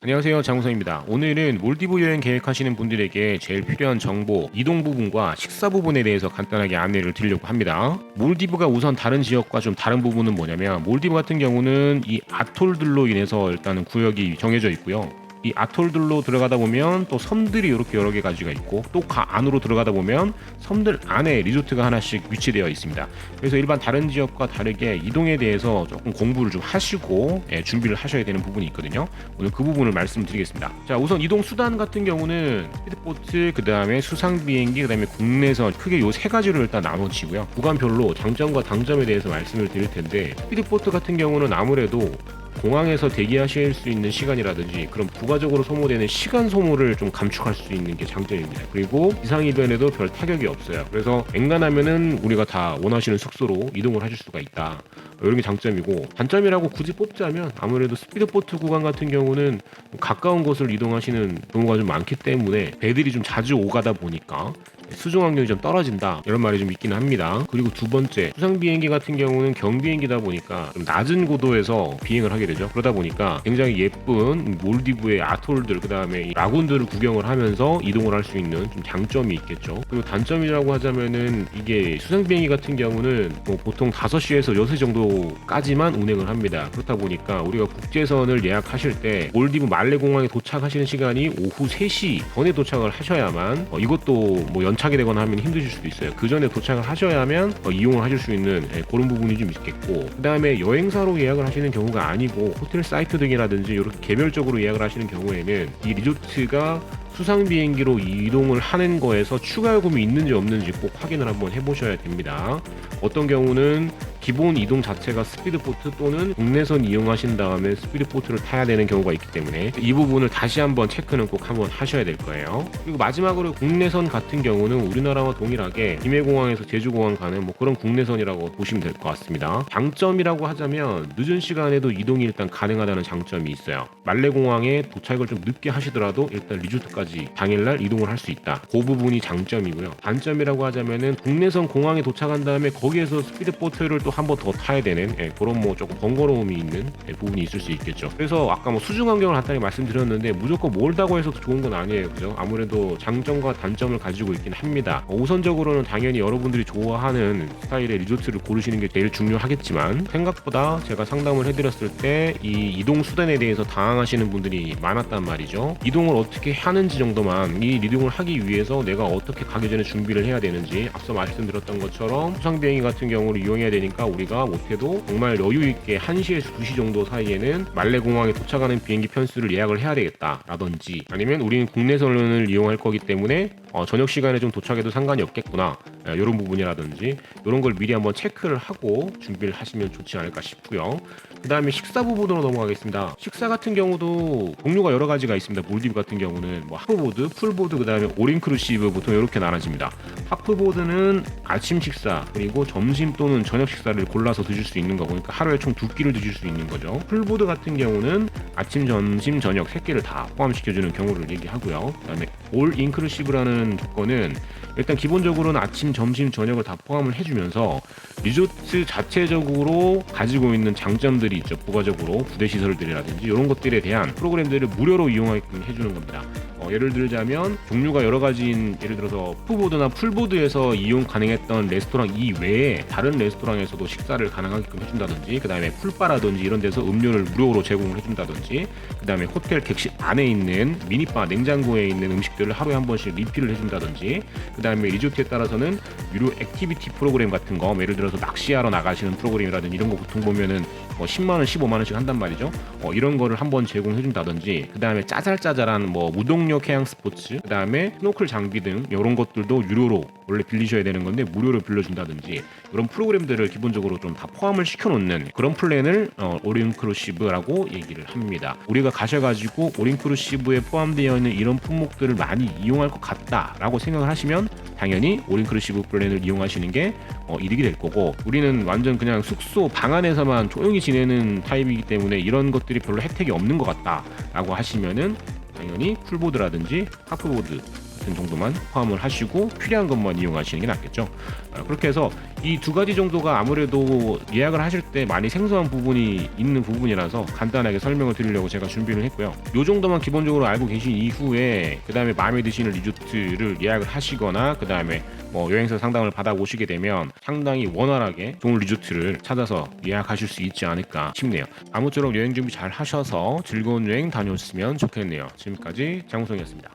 안녕하세요, 장우성입니다. 오늘은 몰디브 여행 계획하시는 분들에게 제일 필요한 정보, 이동 부분과 식사 부분에 대해서 간단하게 안내를 드리려고 합니다. 몰디브가 우선 다른 지역과 좀 다른 부분은 뭐냐면, 몰디브 같은 경우는 이 아톨들로 인해서 일단은 구역이 정해져 있고요. 이 아톨들로 들어가다 보면 또 섬들이 이렇게 여러 개 가지가 있고, 또 안으로 들어가다 보면 섬들 안에 리조트가 하나씩 위치되어 있습니다. 그래서 일반 다른 지역과 다르게 이동에 대해서 조금 공부를 좀 하시고 준비를 하셔야 되는 부분이 있거든요. 오늘 그 부분을 말씀드리겠습니다. 자, 우선 이동 수단 같은 경우는 스피드보트, 그 다음에 수상 비행기, 그 다음에 국내선, 크게 요 세 가지로 일단 나눠지고요. 구간별로 장점과 단점에 대해서 말씀을 드릴 텐데, 스피드보트 같은 경우는 아무래도 공항에서 대기하실 수 있는 시간이라든지 그런 부가적으로 소모되는 시간 소모를 좀 감축할 수 있는 게 장점입니다. 그리고 이상이변에도 별 타격이 없어요. 그래서 엔간하면은 우리가 다 원하시는 숙소로 이동을 하실 수가 있다. 이런 게 장점이고, 단점이라고 굳이 뽑자면 아무래도 스피드보트 구간 같은 경우는 가까운 곳을 이동하시는 경우가 좀 많기 때문에 배들이 좀 자주 오가다 보니까 수중 환경이 좀 떨어진다, 이런 말이 좀 있기는 합니다. 그리고 두 번째, 수상 비행기 같은 경우는 경비행기다 보니까 좀 낮은 고도에서 비행을 하게 되죠. 그러다 보니까 굉장히 예쁜 몰디브의 아톨들, 그 다음에 라군들을 구경을 하면서 이동을 할 수 있는 좀 장점이 있겠죠. 그리고 단점이라고 하자면은, 이게 수상 비행기 같은 경우는 뭐 보통 5시에서 6시 정도까지만 운행을 합니다. 그렇다 보니까 우리가 국제선을 예약하실 때 몰디브 말레 공항에 도착하시는 시간이 오후 3시 전에 도착을 하셔야만, 이것도 뭐 연착이 되거나 하면 힘드실 수도 있어요. 그 전에 도착을 하셔야만 이용을 하실 수 있는 그런 부분이 좀 있겠고, 그 다음에 여행사로 예약을 하시는 경우가 아니고 호텔 사이트 등이라든지 이렇게 개별적으로 예약을 하시는 경우에는 이 리조트가 수상 비행기로 이동을 하는 거에서 추가 요금이 있는지 없는지 꼭 확인을 한번 해보셔야 됩니다. 어떤 경우는 기본 이동 자체가 스피드보트 또는 국내선 이용하신 다음에 스피드보트를 타야 되는 경우가 있기 때문에 이 부분을 다시 한번 체크는 꼭 한번 하셔야 될 거예요. 그리고 마지막으로 국내선 같은 경우는 우리나라와 동일하게 김해공항에서 제주공항 가는 뭐 그런 국내선이라고 보시면 될 것 같습니다. 장점이라고 하자면 늦은 시간에도 이동이 일단 가능하다는 장점이 있어요. 말레공항에 도착을 좀 늦게 하시더라도 일단 리조트까지 당일날 이동을 할 수 있다. 그 부분이 장점이고요. 단점이라고 하자면은 국내선 공항에 도착한 다음에 거기에서 스피드보트를 또 한 번 더 타야 되는 그런 뭐 조금 번거로움이 있는 부분이 있을 수 있겠죠. 그래서 아까 뭐 수중 환경을 간단히 말씀드렸는데, 무조건 멀다고 해서 좋은 건 아니에요. 그죠? 아무래도 장점과 단점을 가지고 있긴 합니다. 우선적으로는 당연히 여러분들이 좋아하는 스타일의 리조트를 고르시는 게 제일 중요하겠지만, 생각보다 제가 상담을 해드렸을 때 이 이동 수단에 대해서 당황하시는 분들이 많았단 말이죠. 이동을 어떻게 하는지 정도만, 이 이동을 하기 위해서 내가 어떻게 가기 전에 준비를 해야 되는지, 앞서 말씀드렸던 것처럼 수상 비행기 같은 경우를 이용해야 되니까 우리가 못해도 정말 여유 있게 1시에서 2시 정도 사이에는 말레 공항에 도착하는 비행기 편수를 예약을 해야 되겠다라든지, 아니면 우리는 국내선을 이용할 거기 때문에 저녁 시간에 좀 도착해도 상관이 없겠구나, 이런 부분이라든지 이런 걸 미리 한번 체크를 하고 준비를 하시면 좋지 않을까 싶고요. 그 다음에 식사 부분으로 넘어가겠습니다. 식사 같은 경우도 종류가 여러 가지가 있습니다. 몰디브 같은 경우는 뭐 하프보드, 풀보드, 그 다음에 올인클루시브, 보통 이렇게 나눠집니다. 하프보드는 아침 식사 그리고 점심 또는 저녁 식사를 골라서 드실 수 있는 거고, 그러니까 하루에 총 2끼를 드실 수 있는 거죠. 풀보드 같은 경우는 아침, 점심, 저녁 3끼를 다 포함시켜주는 경우를 얘기하고요. 그 다음에 올 인클루시브라는 조건은 일단 기본적으로는 아침, 점심, 저녁을 다 포함을 해주면서 리조트 자체적으로 가지고 있는 장점들이 있죠. 부가적으로 부대 시설들이라든지 이런 것들에 대한 프로그램들을 무료로 이용하게끔 해주는 겁니다. 예를 들자면 종류가 여러 가지인, 예를 들어서 푸보드나 풀보드에서 이용 가능했던 레스토랑 이외에 다른 레스토랑에서도 식사를 가능하게끔 해준다든지, 그 다음에 풀바라든지 이런 데서 음료를 무료로 제공을 해준다든지, 그 다음에 호텔 객실 안에 있는 미니바, 냉장고에 있는 음식들을 하루에 한 번씩 리필을 해준다든지, 그 다음에 리조트에 따라서는 유료 액티비티 프로그램 같은 거, 예를 들어서 낚시하러 나가시는 프로그램이라든지 이런 거 보통 보면은 뭐 10만원, 15만원씩 한단 말이죠. 이런 거를 한번 제공해준다든지, 그 다음에 짜잘짜잘한 뭐 무동력 해양 스포츠, 그 다음에 스노클 장비 등 이런 것들도 유료로 원래 빌리셔야 되는 건데 무료로 빌려준다든지, 이런 프로그램들을 기본적으로 좀 다 포함을 시켜놓는 그런 플랜을 올인클루시브라고 얘기를 합니다. 우리가 가셔가지고 올인클루시브에 포함되어 있는 이런 품목들을 많이 이용할 것 같다라고 생각을 하시면 당연히 올인클루시브 플랜을 이용하시는 게 이득이 될 거고, 우리는 완전 그냥 숙소 방 안에서만 조용히 지내는 타입이기 때문에 이런 것들이 별로 혜택이 없는 것 같다라고 하시면은 당연히 풀보드라든지 하프보드, 같은 정도만 포함을 하시고 필요한 것만 이용하시는 게 낫겠죠. 그렇게 해서 이 두 가지 정도가 아무래도 예약을 하실 때 많이 생소한 부분이 있는 부분이라서 간단하게 설명을 드리려고 제가 준비를 했고요. 요 정도만 기본적으로 알고 계신 이후에 그 다음에 마음에 드시는 리조트를 예약을 하시거나 그 다음에 뭐 여행사 상담을 받아보시게 되면 상당히 원활하게 좋은 리조트를 찾아서 예약하실 수 있지 않을까 싶네요. 아무쪼록 여행 준비 잘 하셔서 즐거운 여행 다녀오셨으면 좋겠네요. 지금까지 장우성이었습니다.